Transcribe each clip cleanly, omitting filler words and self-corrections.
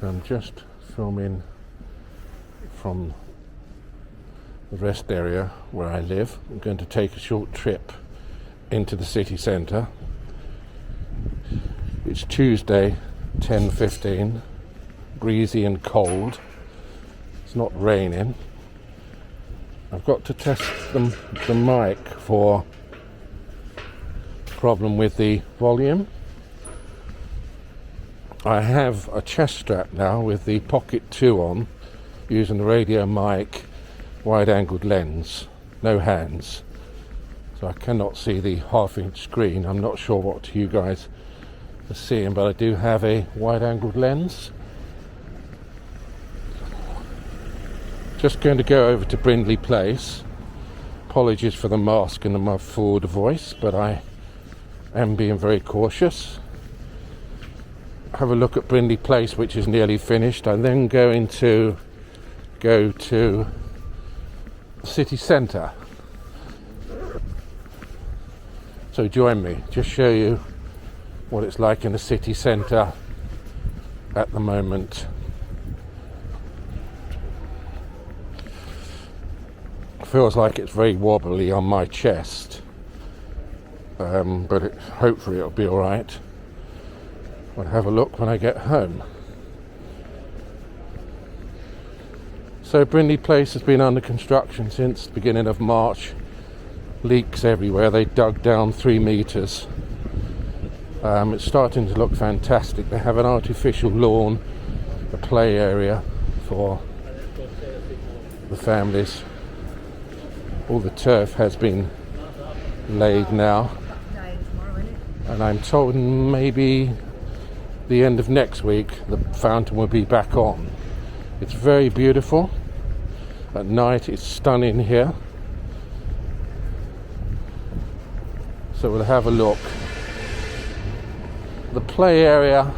So I'm just filming from the rest area where I live. I'm going to take a short trip into the city centre. It's Tuesday, 10:15, breezy and cold. It's not raining. I've got to test the mic for problem with the volume. I have a chest strap now with the Pocket 2 on, using the radio mic, wide-angled lens, no hands. So I cannot see the half-inch screen. I'm not sure what you guys are seeing, but I do have a wide-angled lens. Just going to go over to Brindley Place. Apologies for the mask and the muffled voice, but I am being very cautious. Have a look at Brindley Place, which is nearly finished. I'm then going to go to the city centre. So join me, just show you what it's like in the city centre at the moment. Feels like it's very wobbly on my chest, but hopefully it'll be alright. I'll have a look when I get home. So Brindley Place has been under construction since the beginning of March. Leaks everywhere. They dug down 3 metres. It's starting to look fantastic. They have an artificial lawn, a play area for the families. All the turf has been laid now, and I'm told maybe the end of next week the fountain will be back on. It's very beautiful. At night it's stunning here. So we'll have a look. The play area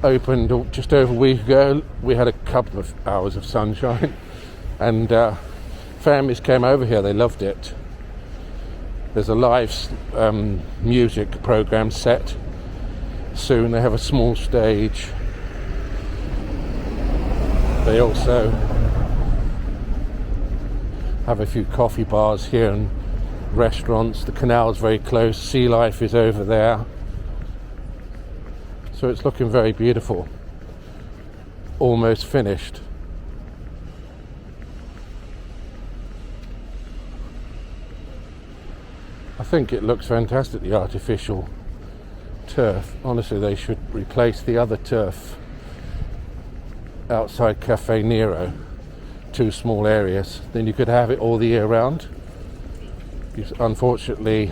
opened just over a week ago. We had a couple of hours of sunshine, and families came over here. They loved it. There's a live music program set soon. They have a small stage. They also have a few coffee bars here and restaurants. The canal's very close. Sea life is over there. So it's looking very beautiful. Almost finished. I think it looks fantastic, the artificial turf. Honestly, they should replace the other turf outside Cafe Nero. 2 small areas. Then you could have it all the year round. Unfortunately,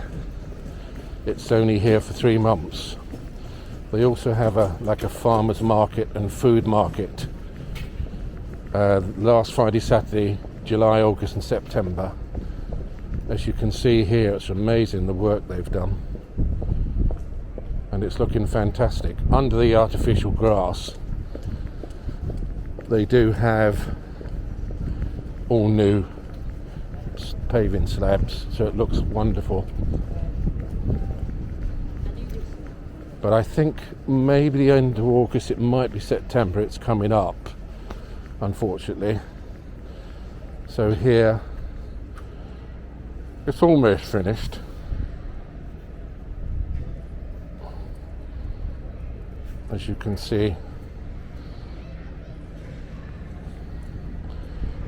it's only here for 3 months. They also have a farmer's market and food market. Last Friday, Saturday, July, August and September. As you can see here, it's amazing the work they've done, and it's looking fantastic. Under the artificial grass, they do have all new paving slabs, so it looks wonderful. But I think maybe the end of August, it might be September, it's coming up, unfortunately. So here it's almost finished. As you can see,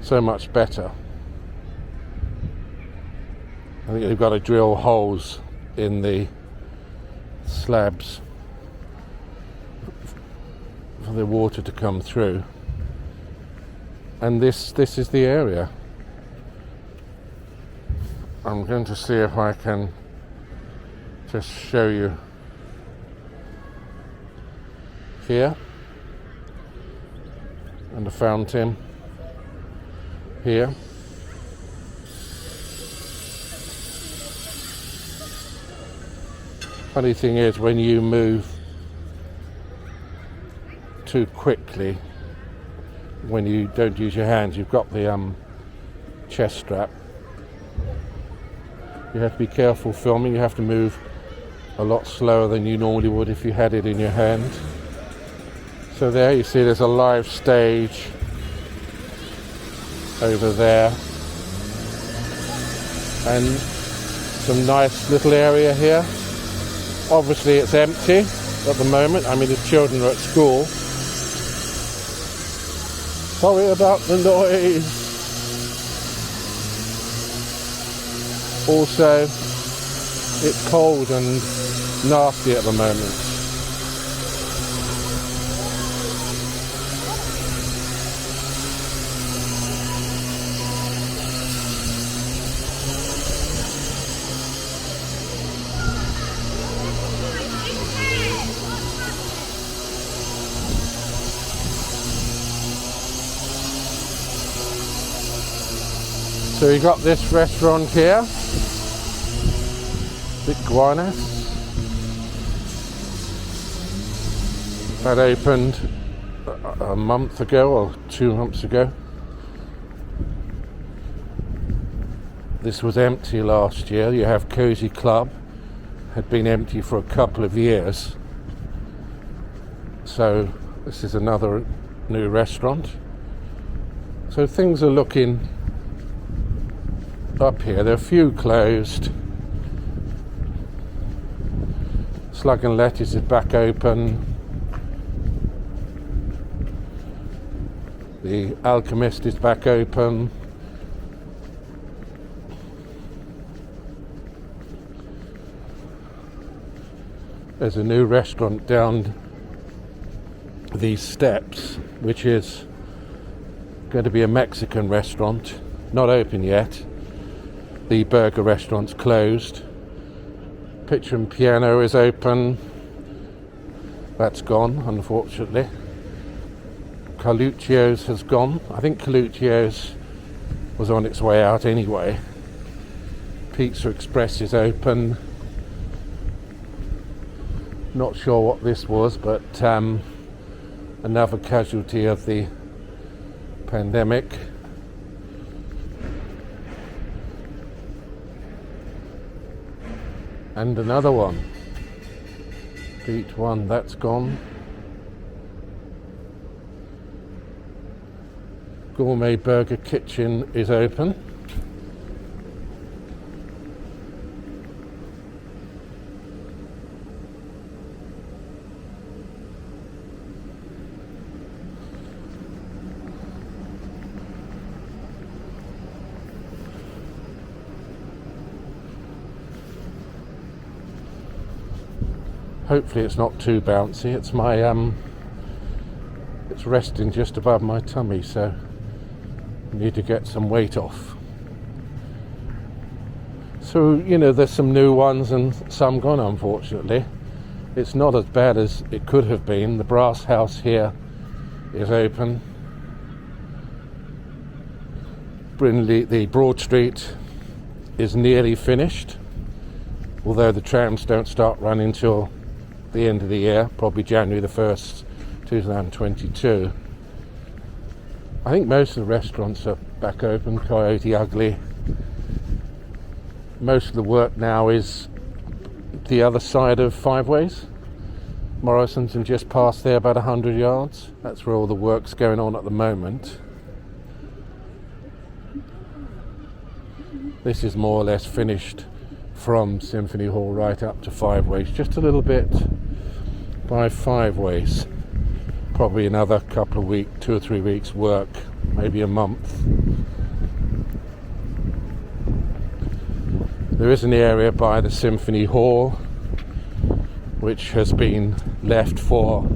so much better. I think they've got to drill holes in the slabs for the water to come through. And this is the area. I'm going to see if I can just show you here, and the fountain here. Funny thing is, when you move too quickly, when you don't use your hands, you've got the chest strap. You have to be careful filming. You have to move a lot slower than you normally would if you had it in your hand. So there you see there's a live stage over there, and some nice little area here. Obviously it's empty at the moment. I mean, the children are at school. Sorry about the noise. Also, it's cold and nasty at the moment. So you got this restaurant here, Iguanas. That opened a month ago or 2 months ago. This was empty last year. You have Cozy Club, had been empty for a couple of years. So this is another new restaurant. So things are looking up here. There are a few closed. Slug and Lettuce is back open. The Alchemist is back open. There's a new restaurant down these steps, which is going to be a Mexican restaurant. Not open yet. The burger restaurant's closed. Picture and Piano is open. That's gone, unfortunately. Carluccio's has gone. I think Carluccio's was on its way out anyway. Pizza Express is open. Not sure what this was, but another casualty of the pandemic. And another one. Beat One, that's gone. Gourmet Burger Kitchen is open. Hopefully it's not too bouncy. It's my it's resting just above my tummy, so I need to get some weight off. So, you know, there's some new ones and some gone, unfortunately. It's not as bad as it could have been. The Brass House here is open. Brindley, the Broad Street is nearly finished, although the trams don't start running till the end of the year, probably January the 1st, 2022. I think most of the restaurants are back open. Coyote Ugly. Most of the work now is the other side of Five Ways. Morrison's and just past there, about 100 yards. That's where all the work's going on at the moment. This is more or less finished from Symphony Hall right up to Five Ways, just a little bit by Five Ways. Probably another couple of weeks, 2 or 3 weeks work, maybe a month. There is an area by the Symphony Hall which has been left for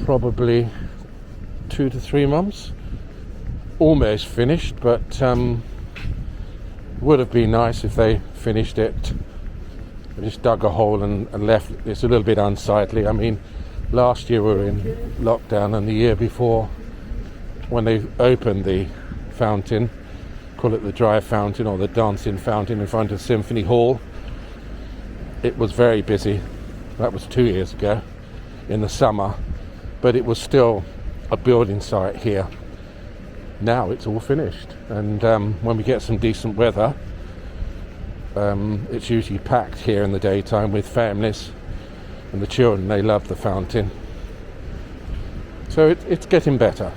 probably 2 to 3 months. Almost finished, but would have been nice if they finished it. I just dug a hole and left. It's a little bit unsightly. I mean, last year we were in lockdown, and the year before, when they opened the fountain, call it the dry fountain or the dancing fountain in front of Symphony Hall, it was very busy. That was 2 years ago in the summer, but it was still a building site here. Now it's all finished, and when we get some decent weather, It's usually packed here in the daytime with families, and the children, they love the fountain. So it's getting better.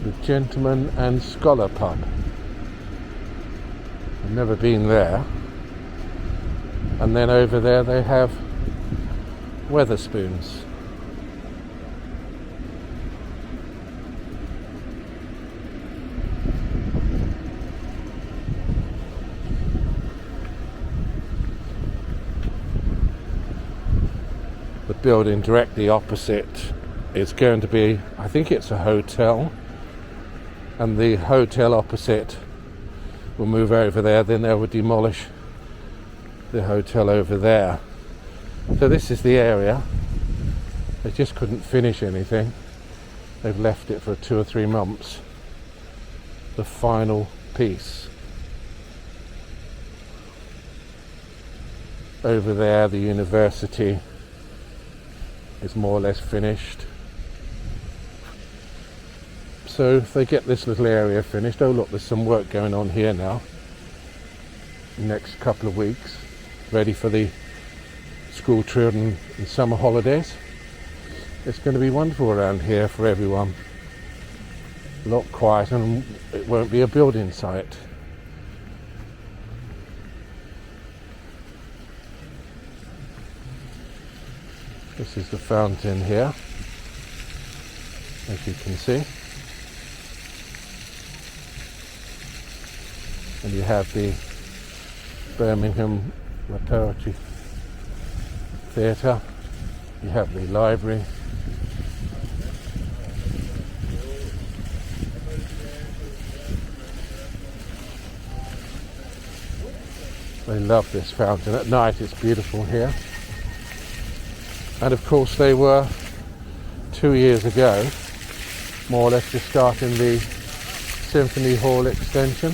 The Gentleman and Scholar pub. I've never been there. And then over there they have Wetherspoons. The building directly opposite is going to be, I think it's a hotel, and the hotel opposite will move over there, then they will demolish the hotel over there. So this is the area. They just couldn't finish anything. They've left it for 2 or 3 months. The final piece. Over there, the university is more or less finished. So if they get this little area finished, oh look, there's some work going on here now. Next couple of weeks, ready for the school children and summer holidays. It's going to be wonderful around here for everyone. A lot quiet, and it won't be a building site. This is the fountain here, as you can see. And you have the Birmingham Therapeutic Theatre. You have the library. They love this fountain. At night it's beautiful here. And of course they were 2 years ago, more or less, just starting the Symphony Hall extension,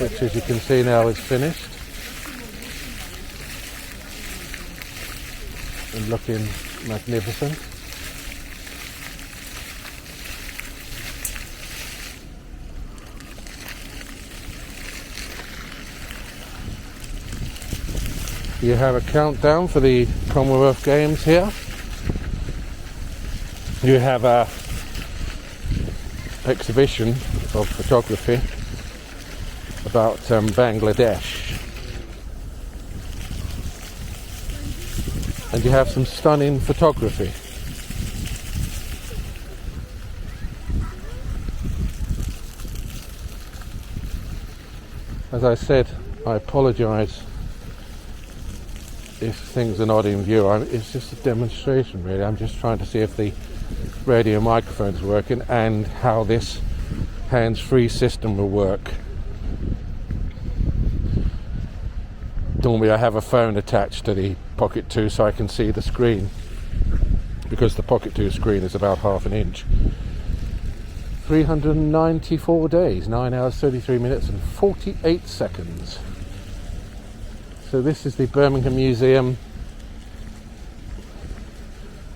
which, as you can see now, is finished and looking magnificent. You have a countdown for the Commonwealth Games here. You have a exhibition of photography about Bangladesh. And you have some stunning photography. As I said, I apologise if things are not in view. It's just a demonstration, really. I'm just trying to see if the radio microphone's working and how this hands-free system will work. Normally I have a phone attached to the Pocket 2 so I can see the screen, because the Pocket 2 screen is about ½ inch. 394 days, 9 hours, 33 minutes and 48 seconds. So this is the Birmingham Museum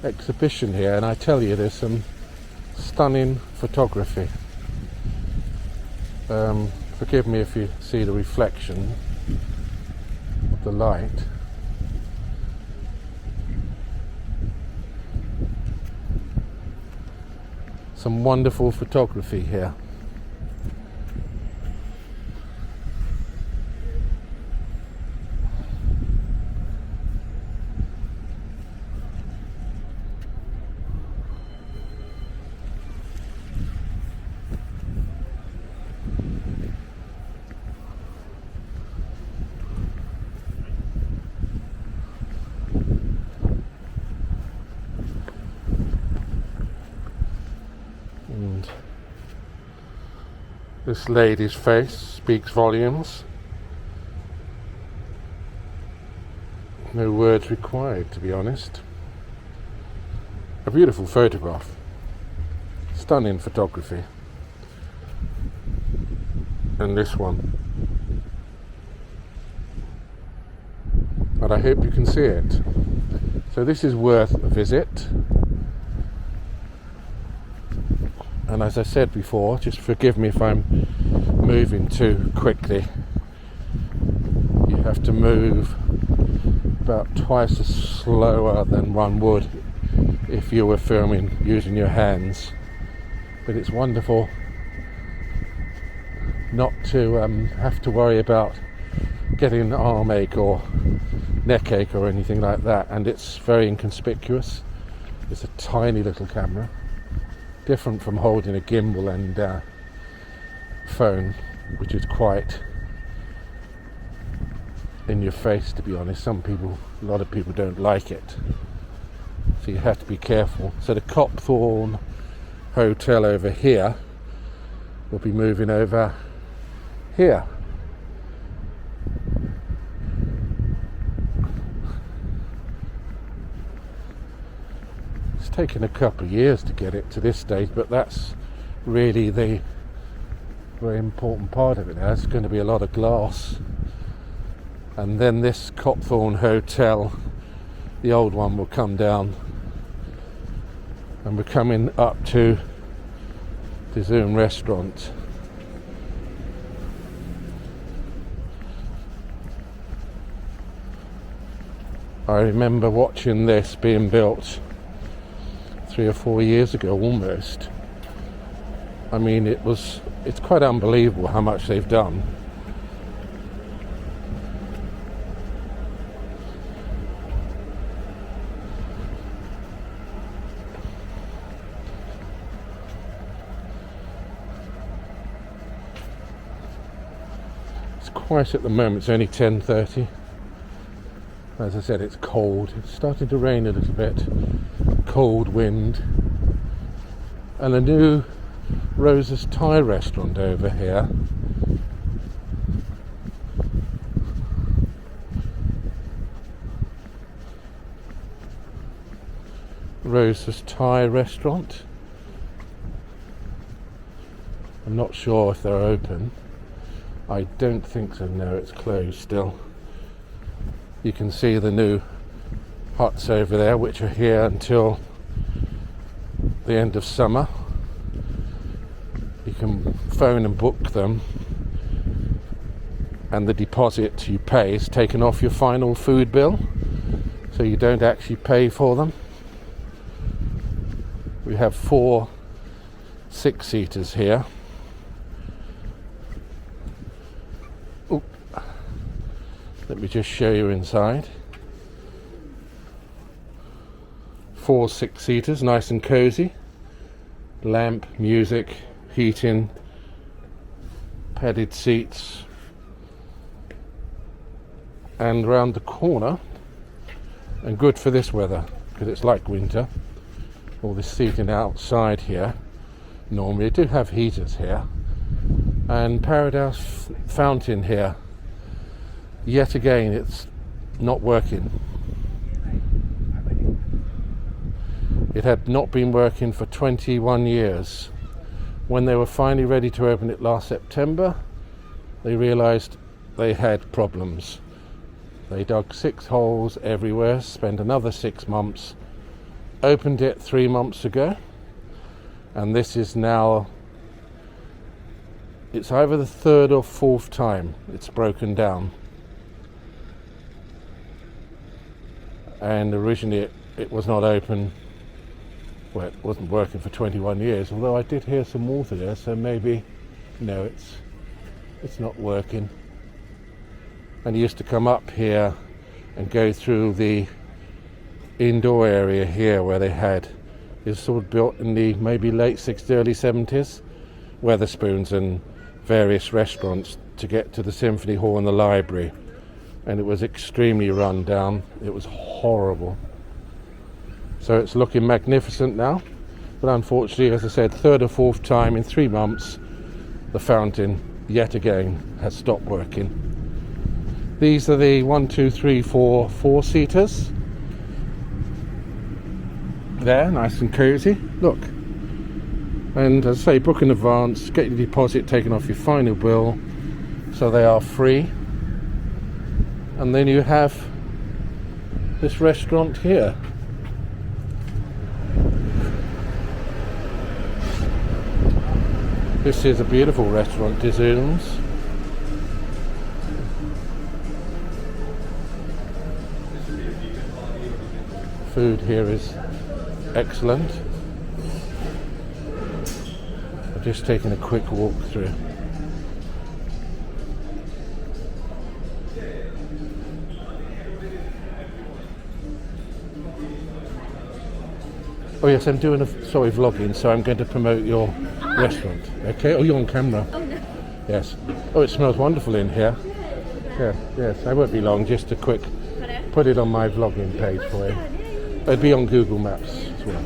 exhibition here, and I tell you, there's some stunning photography. Forgive me if you see the reflection of the light. Some wonderful photography here. And this lady's face speaks volumes. No words required, to be honest. A beautiful photograph. Stunning photography. And this one. And I hope you can see it. So this is worth a visit. And as I said before, just forgive me if I'm moving too quickly. You have to move about twice as slower than one would if you were filming using your hands. But it's wonderful not to have to worry about getting an arm ache or neck ache or anything like that. And it's very inconspicuous. It's a tiny little camera, different from holding a gimbal and phone, which is quite in your face, to be honest. A lot of people don't like it, so you have to be careful. So the Copthorne Hotel over here will be moving over here. It's taken a couple of years to get it to this stage, but that's really the very important part of it now. It's going to be a lot of glass. And then this Copthorne Hotel, the old one, will come down, and we're coming up to Dishoom restaurant. I remember watching this being built 3 or 4 years ago almost. I mean, it's quite unbelievable how much they've done. It's quiet at the moment, it's only 10:30. As I said, it's cold. It's starting to rain a little bit. Cold wind. And a new Rosa's Thai restaurant over here. Rosa's Thai restaurant. I'm not sure if they're open. I don't think so. No, it's closed still. You can see the new huts over there, which are here until the end of summer. You can phone and book them, and the deposit you pay is taken off your final food bill, so you don't actually pay for them. We have 4 6-seaters here. Ooh. Let me just show you inside. 4 6-seaters, nice and cozy. Lamp, music, heating, padded seats. And round the corner, and good for this weather because it's like winter, all this seating outside here. Normally I do have heaters here. And Paradise Fountain here. Yet again, it's not working. It had not been working for 21 years. When they were finally ready to open it last September, they realised they had problems. They dug 6 holes everywhere, spent another 6 months, opened it 3 months ago, and this is now, it's either the 3rd or 4th time it's broken down. And originally it was not open, well, it wasn't working for 21 years, although I did hear some water there, so maybe, no, it's not working. And he used to come up here and go through the indoor area here where they had, it was sort of built in the maybe late 60s, early 70s, Weatherspoons and various restaurants to get to the Symphony Hall and the library. And it was extremely run down. It was horrible. So it's looking magnificent now. But unfortunately, as I said, 3rd or 4th time in 3 months, the fountain, yet again, has stopped working. These are the 1, 2, 3, 4 4-seaters. There, nice and cozy. Look. And as I say, book in advance, get your deposit taken off your final bill, so they are free. And then you have this restaurant here. This is a beautiful restaurant, Dishoom's. Food here is excellent. I've just taken a quick walk through. Oh yes, I'm doing vlogging, so I'm going to promote your restaurant. Okay? Oh, you're on camera. Oh no. Yes. Oh, it smells wonderful in here. Yeah, yes, I won't be long, just a quick, put it on my vlogging page for you. It'll be on Google Maps as well.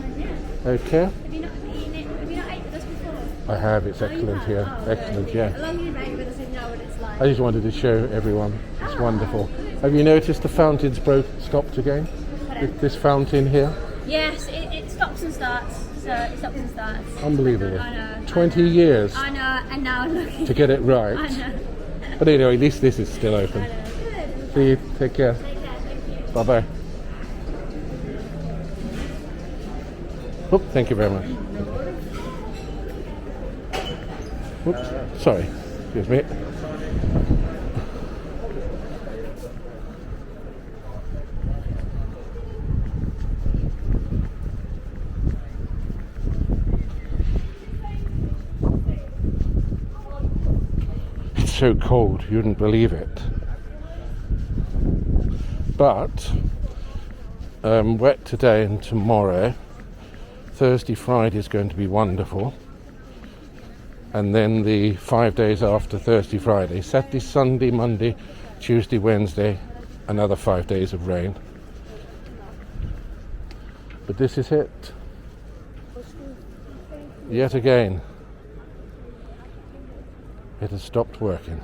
Okay? Have you not ate with us before? I have, it's excellent here. Excellent, yeah. How long have you been with us and know what it's like? I just wanted to show everyone. It's wonderful. Have you noticed the fountain's stopped again? This fountain here? Yes, it stops and starts. So it stops and starts. Unbelievable. I know. 20 years I know, and now I'm looking. to get it right. I know. But anyway, at least this is still open. I know. Good. See you. Take care. Take care, thank you. Bye-bye. Oh, thank you very much. Oops, sorry. Excuse me. It's so cold, you wouldn't believe it. But wet today and tomorrow. Thursday, Friday is going to be wonderful, and then the 5 days after Thursday, Friday, Saturday, Sunday, Monday, Tuesday, Wednesday, another 5 days of rain. But this is it. Yet again, it has stopped working.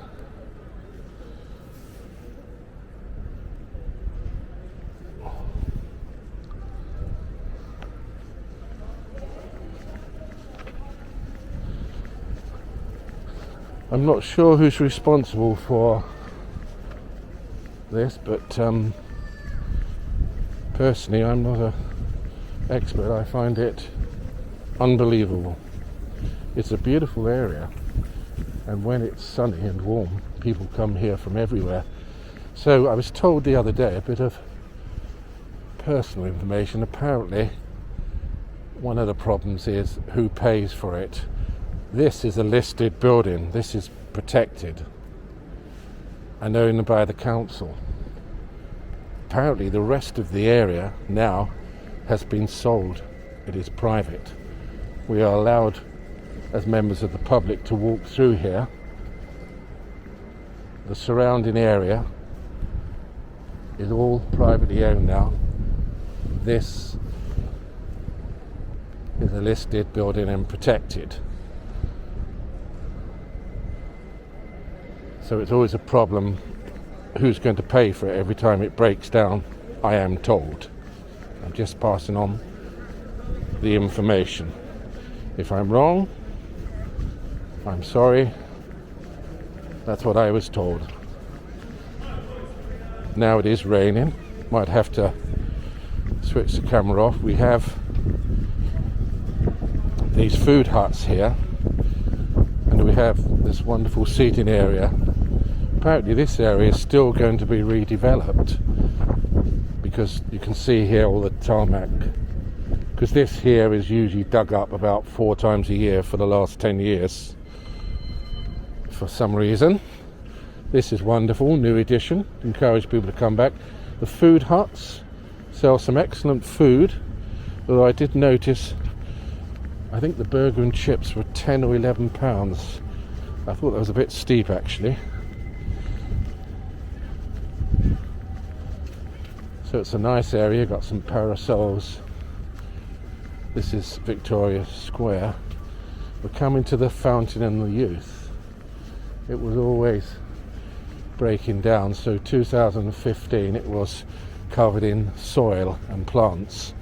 I'm not sure who's responsible for this, but personally I'm not an expert. I find it unbelievable. It's a beautiful area, and when it's sunny and warm, people come here from everywhere. So I was told the other day, a bit of personal information, apparently one of the problems is who pays for it. This is a listed building. This is protected and owned by the council. Apparently the rest of the area now has been sold. It is private. We are allowed as members of the public to walk through here. The surrounding area is all privately owned now. This is a listed building and protected. So it's always a problem who's going to pay for it every time it breaks down, I am told. I'm just passing on the information. If I'm wrong, I'm sorry. That's what I was told. Now it is raining. Might have to switch the camera off. We have these food huts here, and we have this wonderful seating area. Apparently this area is still going to be redeveloped, because you can see here all the tarmac, because this here is usually dug up about 4 times a year for the last 10 years for some reason. This is wonderful, new addition, encourage people to come back. The food huts sell some excellent food, although I did notice I think the burger and chips were £10 or £11. I thought that was a bit steep actually. So it's a nice area, got some parasols. This is Victoria Square. We're coming to the Fountain and the Youth. It was always breaking down, so 2015 it was covered in soil and plants.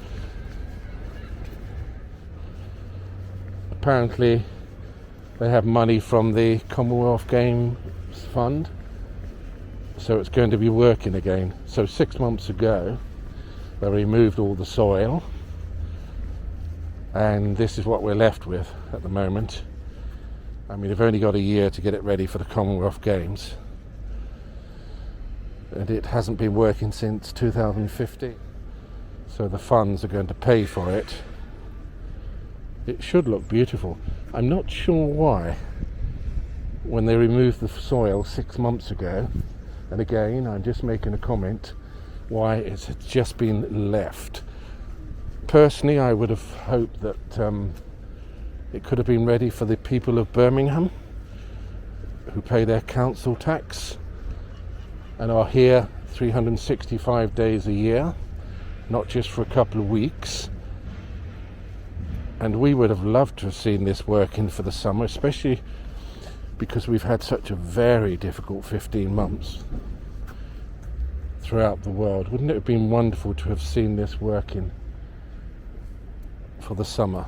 Apparently they have money from the Commonwealth Games Fund, so it's going to be working again. So 6 months ago they removed all the soil, and this is what we're left with at the moment. I mean, they've only got a year to get it ready for the Commonwealth Games, and it hasn't been working since 2015, so the funds are going to pay for it. It should look beautiful. I'm not sure why, when they removed the soil 6 months ago, and again I'm just making a comment, why it's just been left. Personally, I would have hoped that it could have been ready for the people of Birmingham who pay their council tax and are here 365 days a year, not just for a couple of weeks. And we would have loved to have seen this working for the summer, especially because we've had such a very difficult 15 months throughout the world. Wouldn't it have been wonderful to have seen this working for the summer?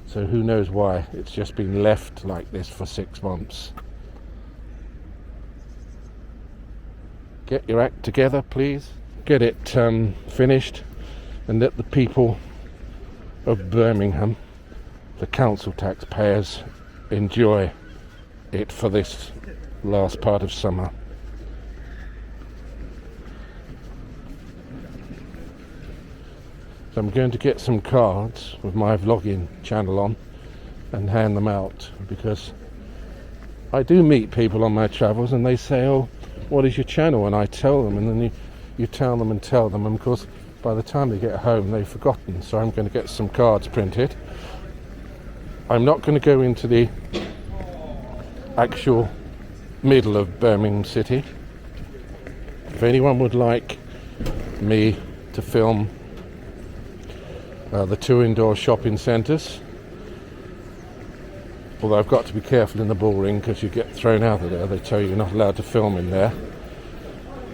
So who knows why it's just been left like this for 6 months. Get your act together, please. Get it finished, and let the people of Birmingham, the council taxpayers, enjoy it for this last part of summer. So I'm going to get some cards with my vlogging channel on and hand them out, because I do meet people on my travels and they say, oh, what is your channel? And I tell them, and then you tell them and tell them, and of course by the time they get home they've forgotten. So I'm going to get some cards printed. I'm not going to go into the actual middle of Birmingham City. If anyone would like me to film the 2 indoor shopping centres, although I've got to be careful in the bullring because you get thrown out of there. They tell you you're not allowed to film in there.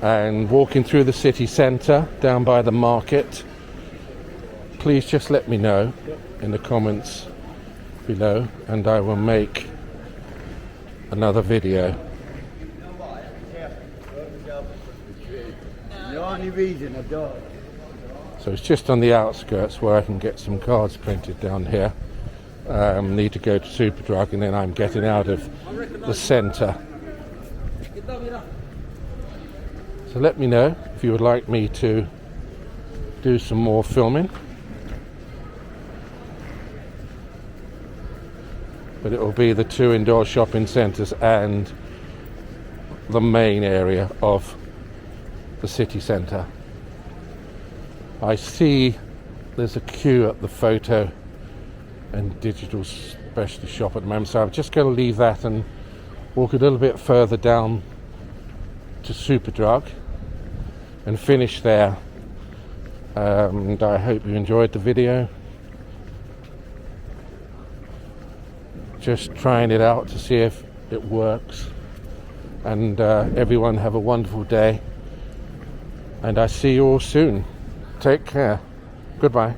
And walking through the city centre down by the market, please just let me know in the comments below and I will make another video. So it's just on the outskirts where I can get some cards printed down here. Need to go to Superdrug, and then I'm getting out of the centre. So let me know if you would like me to do some more filming. But it will be the 2 indoor shopping centres and the main area of the city centre. I see there's a queue at the photo and digital specialty shop at the moment, so I'm just going to leave that and walk a little bit further down to Superdrug and finish there. And I hope you enjoyed the video. Just trying it out to see if it works. And everyone have a wonderful day, and I see you all soon. Take care. Goodbye.